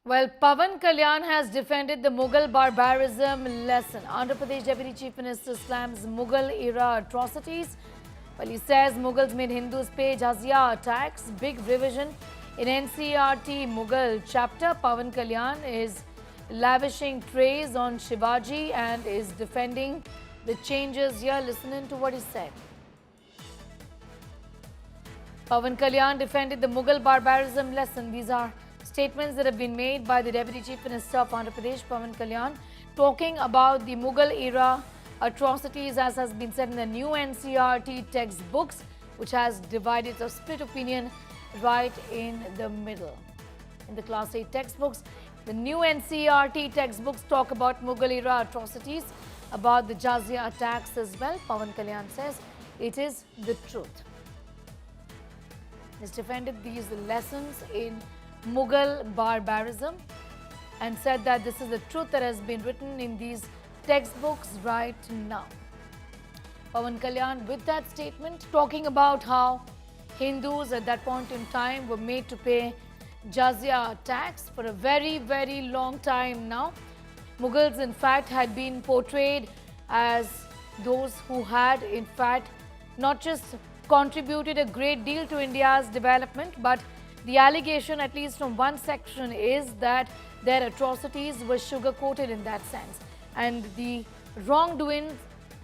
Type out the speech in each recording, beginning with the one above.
Well, Pawan Kalyan has defended the Mughal barbarism lesson. Andhra Pradesh Deputy Chief Minister slams Mughal-era atrocities. Well, he says Mughals made Hindus pay Jaziya tax. Big revision in NCERT Mughal chapter. Pawan Kalyan is lavishing praise on Shivaji and is defending the changes here. Listen to what he said. Pawan Kalyan defended the Mughal barbarism lesson. These are statements that have been made by the Deputy Chief Minister of Andhra Pradesh, Pawan Kalyan, talking about the Mughal-era atrocities, as has been said in the new NCERT textbooks, which has divided a split opinion right in the middle. In the Class 8 textbooks, the new NCERT textbooks talk about Mughal-era atrocities, about the Jaziya attacks as well. Pawan Kalyan says it is the truth. He's defended these lessons in Mughal barbarism and said that this is the truth that has been written in these textbooks right now. Pawan Kalyan with that statement talking about how Hindus at that point in time were made to pay Jaziya tax for a very, very long time now. Mughals in fact had been portrayed as those who had in fact not just contributed a great deal to India's development, but the allegation, at least from one section, is that their atrocities were sugar-coated in that sense. And the wrongdoings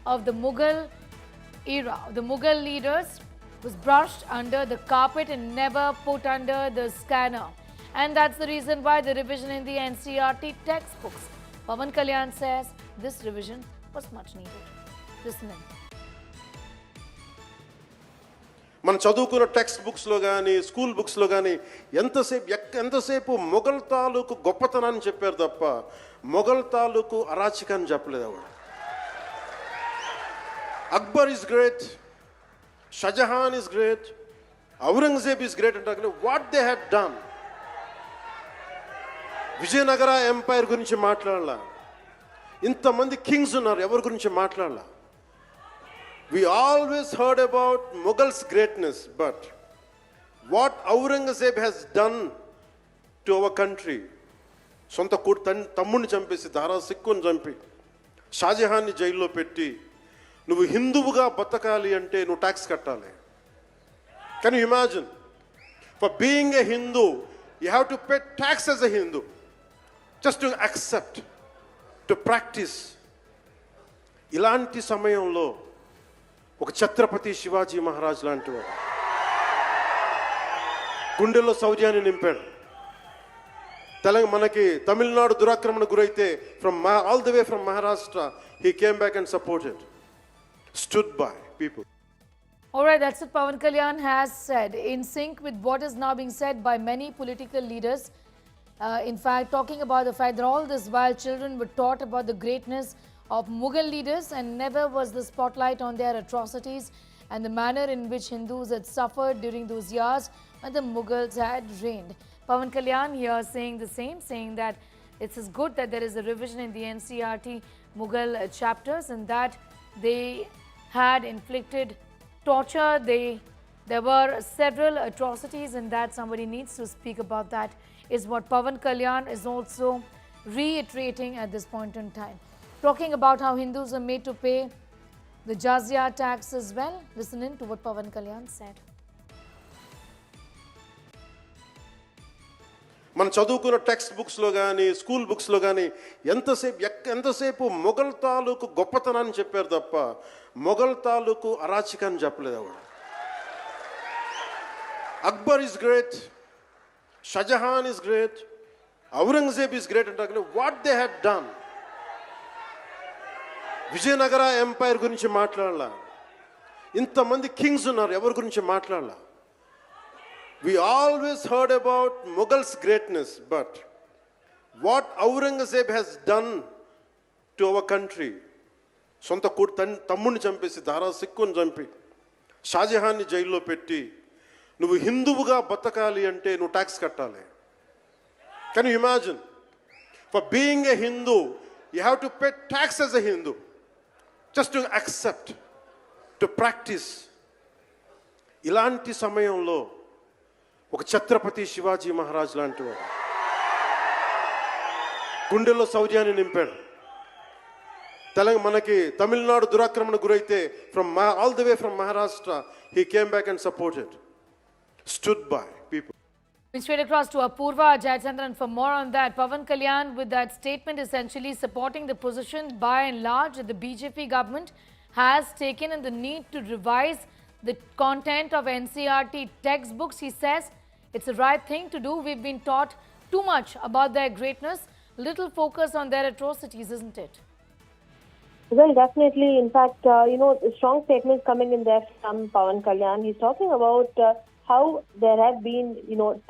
of the Mughal era, the Mughal leaders, was brushed under the carpet and never put under the scanner. And that's the reason why the revision in the NCERT textbooks. Pawan Kalyan says this revision was much needed. Listen in. మన చదువుకున్న text బుక్స్లో కానీ school బుక్స్లో కానీ ఎంతసేపు మొఘల్ తాలూకు గొప్పతనాన్ని చెప్పారు తప్ప మొఘల్ తాలూకు అరాచకాన్ని చెప్పలేదు ఆవిడ. Akbar is great, Shah Jahan is great, Aurangzeb is great అంటారు కానీ what they had done. Vijayanagara empire గురించి మాట్లాడాల, ఇంతమంది కింగ్స్ ఉన్నారు, ఎవరి గురించి మాట్లాడాల. We always heard about Mughals' greatness, but what Aurangzeb has done to our country, సొంత తమ్ముడిని చంపేసి దారా సిక్కుని చంపి షాజహాన్ని జైల్లో పెట్టి నువ్వు హిందువుగా బతకాలి అంటే నువ్వు ట్యాక్స్ కట్టాలి. Can you imagine? For being a Hindu you have to pay tax as a Hindu, just to accept, to practice. ఇలాంటి సమయంలో ఒక ఛత్రపతి శివాజీ మహారాజ్ లాంటి వాడు గుండెల్లో శౌర్యాన్ని నింపాడు. మనకి తమిళనాడు దురాక్రమణ గురైతే all the way from Maharashtra he came back and supported, stood by people. All right, that's what Pawan Kalyan has said, in sync with what is now being said by many political leaders. In fact, talking about the fact that all this while children were taught about the greatness of Mughal leaders and never was the spotlight on their atrocities and the manner in which Hindus had suffered during those years when the Mughals had reigned. Pawan Kalyan here saying the same, saying that it is good that there is a revision in the NCERT Mughal chapters and that they had inflicted torture, there were several atrocities, and that somebody needs to speak about that, is what Pawan Kalyan is also reiterating at this point in time. Talking about how Hindus are made to pay the Jaziya tax as well. Listen in to what Pawan Kalyan said. మన చదువుకున్న text బుక్స్లో కానీ school బుక్స్లో కానీ ఎంతసేపు మొఘల్ తాలూకు గొప్పతనాన్ని చెప్పారు తప్ప మొఘల్ తాలూకు అరాచకాన్ని చెప్పలేదు ఆవిడ. Akbar is great, Shah Jahan is great, Aurangzeb is great అంటారు కానీ what they had done. Vijayanagara empire గురించి మాట్లాడాల, ఇంతమంది కింగ్స్ ఉన్నారు, ఎవరి గురించి మాట్లాడాల. We always heard about Mughals' greatness, but what Aurangzeb has done to our country, సొంత తమ్ముడిని చంపేసి దారా సిక్కుని చంపి షాజహాన్ని జైల్లో పెట్టి నువ్వు హిందువుగా బతకాలి అంటే నువ్వు ట్యాక్స్ కట్టాలి. Can you imagine? For being a Hindu you have to pay tax as a Hindu, just to accept, to practice. ఇలాంటి సమయంలో ఒక ఛత్రపతి శివాజీ మహారాజ్ లాంటి వాడు గుండెల్లో శౌర్యాన్ని నింపాడు. మనకి తమిళనాడు దురాక్రమణ గురైతే all the way from Maharashtra, he came back and supported, stood by people. Straight across to Apurva Jayachandran for more on that. Pawan Kalyan with that statement essentially supporting the position by and large that the BJP government has taken in the need to revise the content of NCERT textbooks. He says it's the right thing to do. We've been taught too much about their greatness, little focus on their atrocities, isn't it? Well, definitely. In fact, strong statements coming in there from Pawan Kalyan. He's talking about how there have been,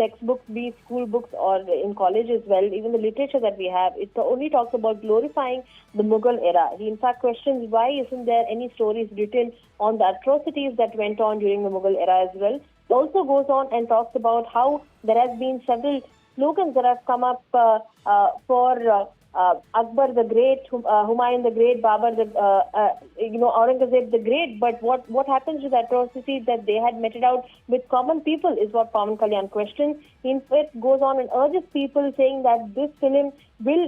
textbooks, be it school books or in college as well, even the literature that we have, it only talks about glorifying the Mughal era. He in fact questions why isn't there any stories written on the atrocities that went on during the Mughal era as well. He also goes on and talks about how there has been several slogans that have come up for Akbar the Great, Humayun the Great, Babur the, Aurangzeb the Great. But what happens to the atrocities that they had meted out with common people is what Pawan Kalyan questions. He in fact goes on and urges people, saying that this film will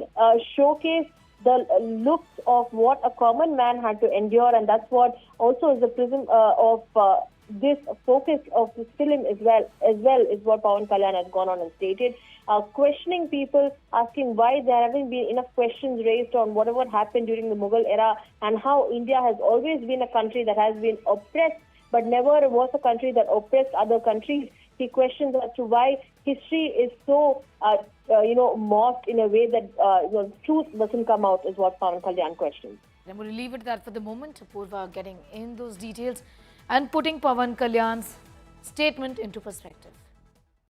showcase the looks of what a common man had to endure, and that's what also is the prism of this focus of this film as well is what Pawan Kalyan has gone on and stated. Questioning people, asking why there haven't been enough questions raised on whatever happened during the Mughal era and how India has always been a country that has been oppressed but never was a country that oppressed other countries. He questions as to why history is so, morphed in a way that truth doesn't come out is what Pawan Kalyan questions. I'm going to leave it at that for the moment. Apurva getting in those details and putting Pawan Kalyan's statement into perspective.